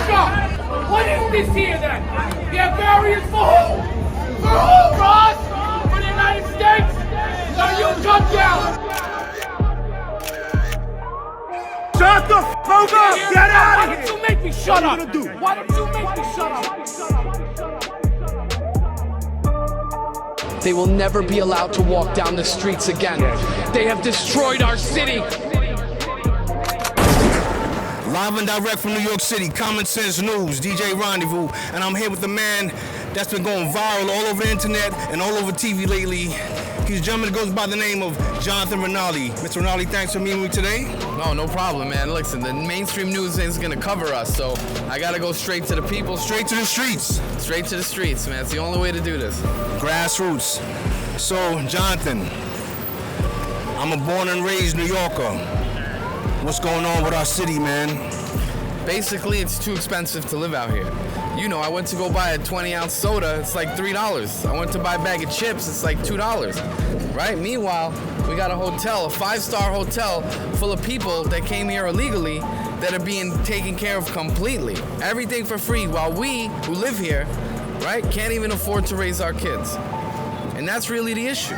shop. What is this here then? You have barriers for who? For who, Ross? For the United States? So you shut down. Shut the fuck up! Get out of here! Why don't you make me shut up? Why don't you make me shut up? They will never be allowed to walk down the streets again. They have destroyed our city. Live and direct from New York City, Common Sense News, DJ Rendezvous, and I'm here with a man that's been going viral all over the internet and all over TV lately. He's a gentleman that goes by the name of Jonathan Rinaldi. Mr. Rinaldi, thanks for meeting me today. No problem, man. Listen, the mainstream news isn't gonna cover us, so I gotta go straight to the people. Straight to the streets. Straight to the streets, man. It's the only way to do this. Grassroots. So, Jonathan, I'm a born and raised New Yorker. What's going on with our city, man? Basically, it's too expensive to live out here. You know, I went to go buy a 20-ounce soda, it's like $3. I went to buy a bag of chips, it's like $2, right? Meanwhile, we got a hotel, a 5-star hotel full of people that came here illegally that are being taken care of completely. Everything for free, while we, who live here, right, can't even afford to raise our kids. And that's really the issue.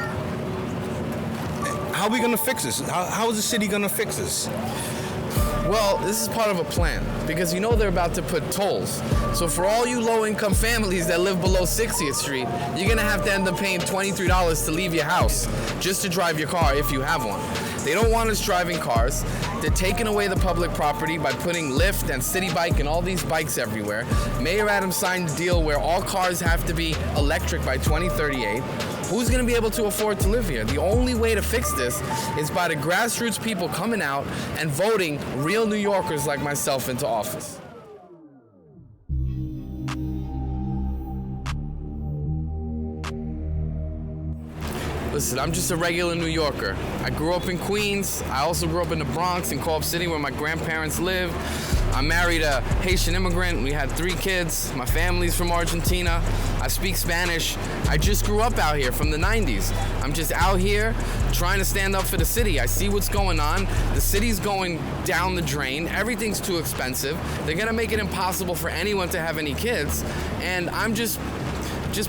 How are we gonna fix this? How is the city gonna fix this? Well, this is part of a plan, because you know they're about to put tolls. So for all you low-income families that live below 60th Street, you're gonna have to end up paying $23 to leave your house, just to drive your car if you have one. They don't want us driving cars. They're taking away the public property by putting Lyft and City Bike and all these bikes everywhere. Mayor Adams signed a deal where all cars have to be electric by 2038. Who's gonna be able to afford to live here? The only way to fix this is by the grassroots people coming out and voting real New Yorkers like myself into office. Listen, I'm just a regular New Yorker. I grew up in Queens. I also grew up in the Bronx in Co-op City where my grandparents live. I married a Haitian immigrant. We had 3 kids. My family's from Argentina. I speak Spanish. I just grew up out here from the 90s. I'm just out here trying to stand up for the city. I see what's going on. The city's going down the drain. Everything's too expensive. They're gonna make it impossible for anyone to have any kids. And I'm just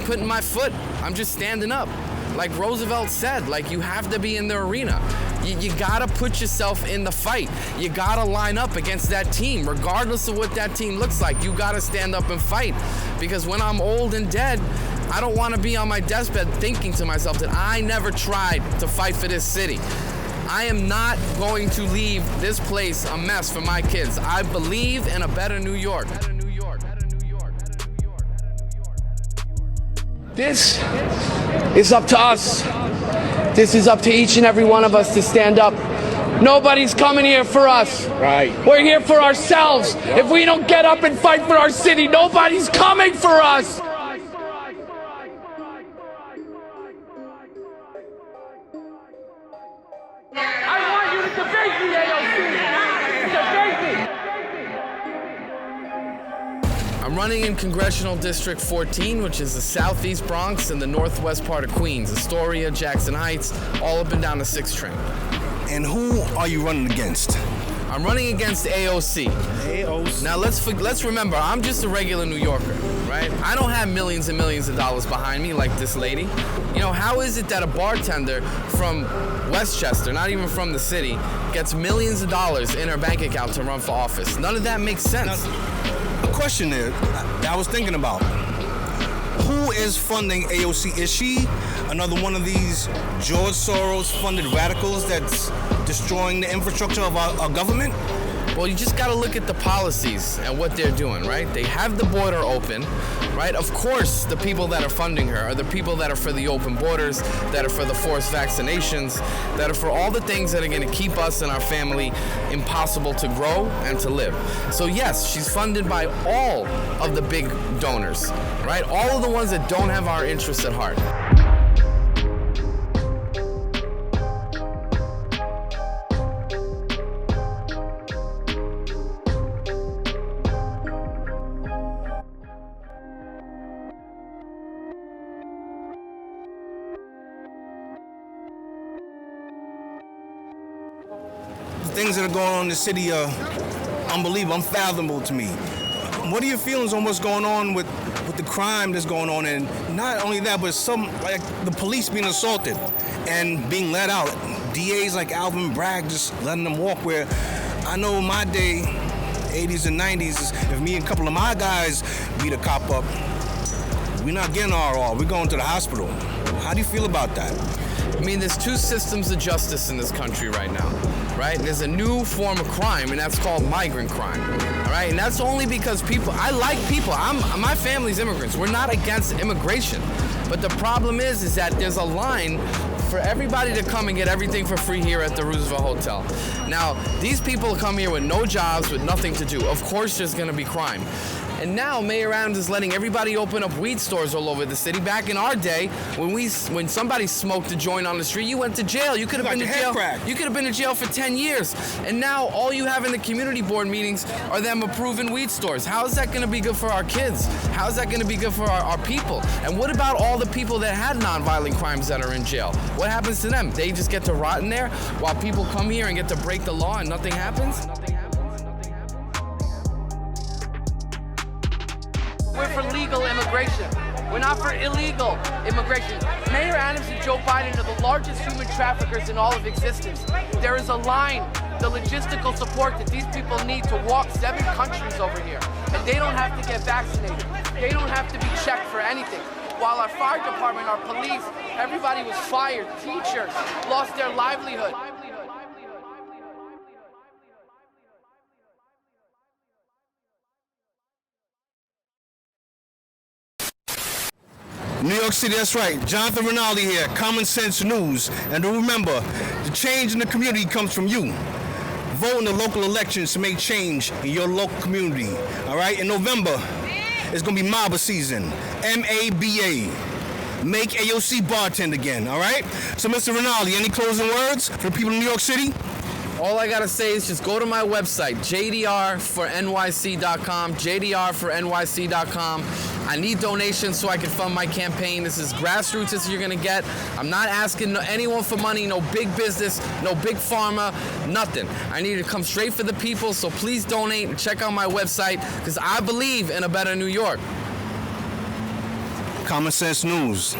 putting my foot. I'm just standing up. Like Roosevelt said, like, you have to be in the arena. You gotta put yourself in the fight. You gotta line up against that team, regardless of what that team looks like. You gotta stand up and fight. Because when I'm old and dead, I don't wanna be on my deathbed thinking to myself that I never tried to fight for this city. I am not going to leave this place a mess for my kids. I believe in a better New York. This is up to us. This is up to each and every one of us to stand up. Nobody's coming here for us. Right. We're here for ourselves. If we don't get up and fight for our city, nobody's coming for us. I want you to debate me, AOC. Debate me. I'm running in Congressional District 14, which is the southeast Bronx and the northwest part of Queens, Astoria, Jackson Heights, all up and down the 6th train. And who are you running against? I'm running against AOC. AOC. Now let's remember, I'm just a regular New Yorker, right? I don't have millions and millions of dollars behind me like this lady. You know, how is it that a bartender from Westchester, not even from the city, gets millions of dollars in her bank account to run for office? None of that makes sense. Now, a question there that I was thinking about. Who is funding AOC? Is she another one of these George Soros-funded radicals that's destroying the infrastructure of our government? Well, you just got to look at the policies and what they're doing, right? They have the border open, right? Of course, the people that are funding her are the people that are for the open borders, that are for the forced vaccinations, that are for all the things that are going to keep us and our family impossible to grow and to live. So yes, she's funded by all of the big donors, right? All of the ones that don't have our interests at heart. Things that are going on in the city are unbelievable, unfathomable to me. what are your feelings on what's going on with the crime that's going on? And not only that, but some, like the police being assaulted and being let out. DAs like Alvin Bragg just letting them walk, where I know in my day, 80s and 90s, if me and a couple of my guys beat a cop up, we're not getting RR, we're going to the hospital. How do you feel about that? I mean, there's two systems of justice in this country right now, right? There's a new form of crime, and that's called migrant crime, all right? And that's only because I like people. My family's immigrants. We're not against immigration. But the problem is that there's a line for everybody to come and get everything for free here at the Roosevelt Hotel. Now, these people come here with no jobs, with nothing to do. Of course there's gonna be crime. And now Mayor Adams is letting everybody open up weed stores all over the city. Back in our day, when somebody smoked a joint on the street, you went to jail. You could have been to jail. You could have been to jail for 10 years. And now all you have in the community board meetings are them approving weed stores. How is that going to be good for our kids? How is that going to be good for our people? And what about all the people that had nonviolent crimes that are in jail? What happens to them? They just get to rot in there while people come here and get to break the law and nothing happens? We're for legal immigration. We're not for illegal immigration. Mayor Adams and Joe Biden are the largest human traffickers in all of existence. There is a line, the logistical support that these people need to walk 7 countries over here. And they don't have to get vaccinated. They don't have to be checked for anything. While our fire department, our police, everybody was fired. Teachers lost their livelihood. New York City, that's right. Jonathan Rinaldi here, Common Sense News. And remember, the change in the community comes from you. Vote in the local elections to make change in your local community. All right? In November, it's going to be MABA season. M-A-B-A. Make AOC bartend again. All right? So, Mr. Rinaldi, any closing words for the people in New York City? All I gotta say is just go to my website, jdrfornyc.com, jdrfornyc.com. I need donations so I can fund my campaign. This is grassroots as you're gonna get. I'm not asking anyone for money, no big business, no big pharma, nothing. I need to come straight for the people, so please donate and check out my website, because I believe in a better New York. Common Sense News.